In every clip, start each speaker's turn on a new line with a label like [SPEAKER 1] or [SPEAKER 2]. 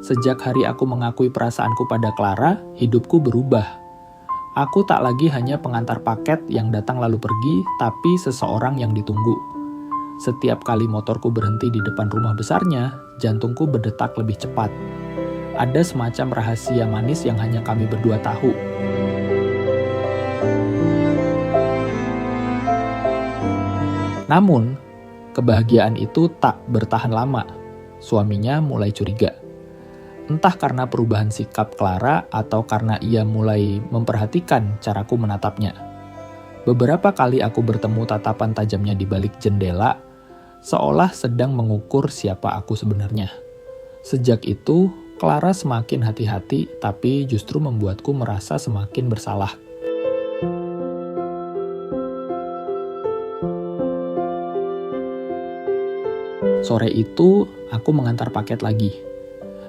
[SPEAKER 1] Sejak hari aku mengakui perasaanku pada Clara, hidupku berubah. Aku tak lagi hanya pengantar paket yang datang lalu pergi, tapi seseorang yang ditunggu. Setiap kali motorku berhenti di depan rumah besarnya, jantungku berdetak lebih cepat. Ada semacam rahasia manis yang hanya kami berdua tahu. Namun, kebahagiaan itu tak bertahan lama. Suaminya mulai curiga. Entah karena perubahan sikap Clara atau karena ia mulai memperhatikan caraku menatapnya. Beberapa kali aku bertemu tatapan tajamnya di balik jendela, seolah sedang mengukur siapa aku sebenarnya. Sejak itu, Clara semakin hati-hati, tapi justru membuatku merasa semakin bersalah. Sore itu, aku mengantar paket lagi.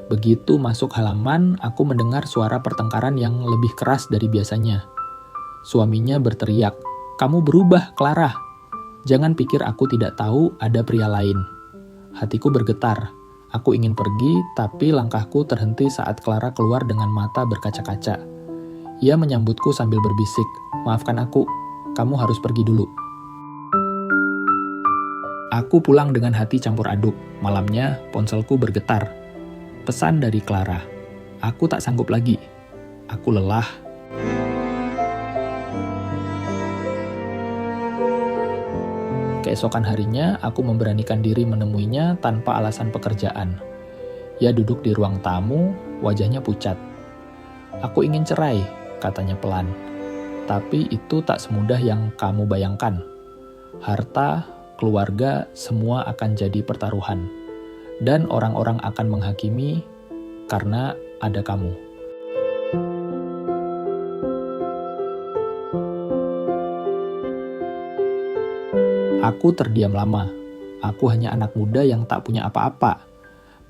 [SPEAKER 1] Begitu masuk halaman, aku mendengar suara pertengkaran yang lebih keras dari biasanya. Suaminya berteriak, "Kamu berubah, Clara. Jangan pikir aku tidak tahu ada pria lain." Hatiku bergetar. Aku ingin pergi, tapi langkahku terhenti saat Clara keluar dengan mata berkaca-kaca. Ia menyambutku sambil berbisik, "Maafkan aku, kamu harus pergi dulu." Aku pulang dengan hati campur aduk. Malamnya, ponselku bergetar. Pesan dari Clara. Aku tak sanggup lagi. Aku lelah. Keesokan harinya, aku memberanikan diri menemuinya tanpa alasan pekerjaan. Ia duduk di ruang tamu, wajahnya pucat. "Aku ingin cerai," katanya pelan. "Tapi itu tak semudah yang kamu bayangkan. Harta, keluarga, semua akan jadi pertaruhan. Dan orang-orang akan menghakimi karena ada kamu." Aku terdiam lama. Aku hanya anak muda yang tak punya apa-apa.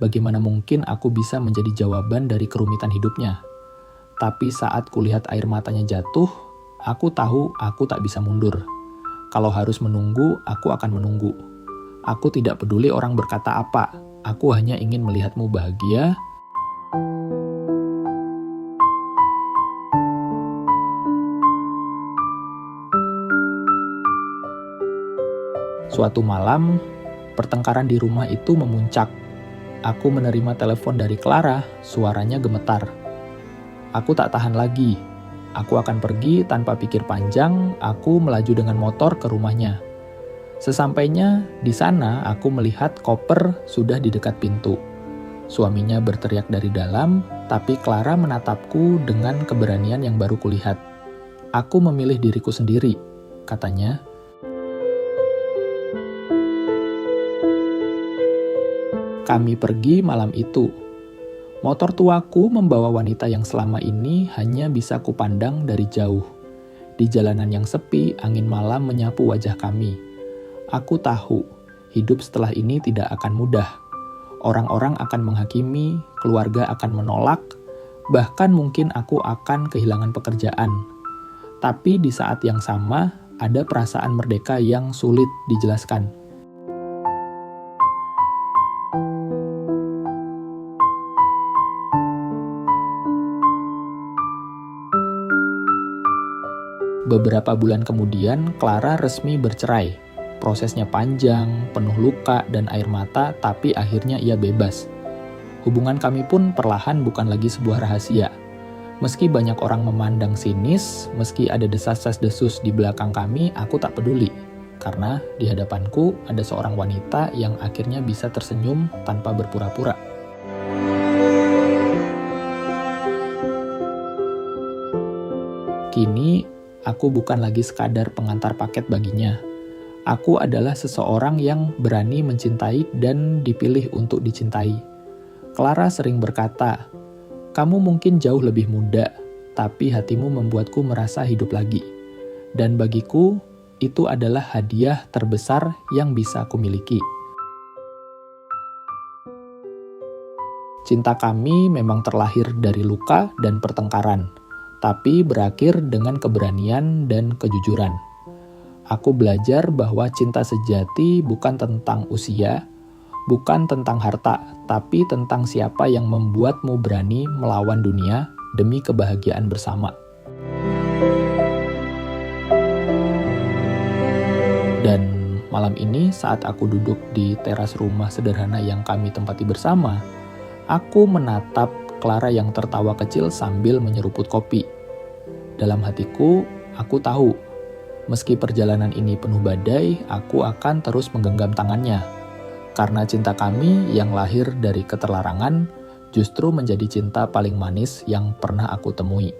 [SPEAKER 1] Bagaimana mungkin aku bisa menjadi jawaban dari kerumitan hidupnya? Tapi saat kulihat air matanya jatuh, aku tahu aku tak bisa mundur. Kalau harus menunggu, aku akan menunggu. Aku tidak peduli orang berkata apa. Aku hanya ingin melihatmu bahagia. Suatu malam, pertengkaran di rumah itu memuncak. Aku menerima telepon dari Clara, suaranya gemetar. Aku tak tahan lagi. Aku akan pergi tanpa pikir panjang, aku melaju dengan motor ke rumahnya. Sesampainya di sana, aku melihat koper sudah di dekat pintu. Suaminya berteriak dari dalam, tapi Clara menatapku dengan keberanian yang baru kulihat. "Aku memilih diriku sendiri," katanya. Kami pergi malam itu. Motor tuaku membawa wanita yang selama ini hanya bisa kupandang dari jauh. Di jalanan yang sepi, angin malam menyapu wajah kami. Aku tahu, hidup setelah ini tidak akan mudah. Orang-orang akan menghakimi, keluarga akan menolak, bahkan mungkin aku akan kehilangan pekerjaan. Tapi di saat yang sama, ada perasaan merdeka yang sulit dijelaskan. Beberapa bulan kemudian, Clara resmi bercerai. Prosesnya panjang, penuh luka dan air mata, tapi akhirnya ia bebas. Hubungan kami pun perlahan bukan lagi sebuah rahasia. Meski banyak orang memandang sinis, meski ada desas-desus di belakang kami, aku tak peduli. Karena di hadapanku ada seorang wanita yang akhirnya bisa tersenyum tanpa berpura-pura. Kini, aku bukan lagi sekadar pengantar paket baginya. Aku adalah seseorang yang berani mencintai dan dipilih untuk dicintai. Clara sering berkata, "Kamu mungkin jauh lebih muda, tapi hatimu membuatku merasa hidup lagi." Dan bagiku, itu adalah hadiah terbesar yang bisa kumiliki. Cinta kami memang terlahir dari luka dan pertengkaran, tapi berakhir dengan keberanian dan kejujuran. Aku belajar bahwa cinta sejati bukan tentang usia, Bukan tentang harta, tapi tentang siapa yang membuatmu berani melawan dunia demi kebahagiaan bersama. Dan malam ini saat aku duduk di teras rumah sederhana yang kami tempati bersama, aku menatap Clara yang tertawa kecil sambil menyeruput kopi. Dalam hatiku, aku tahu, meski perjalanan ini penuh badai, aku akan terus menggenggam tangannya. Karena cinta kami yang lahir dari keterlarangan justru menjadi cinta paling manis yang pernah aku temui.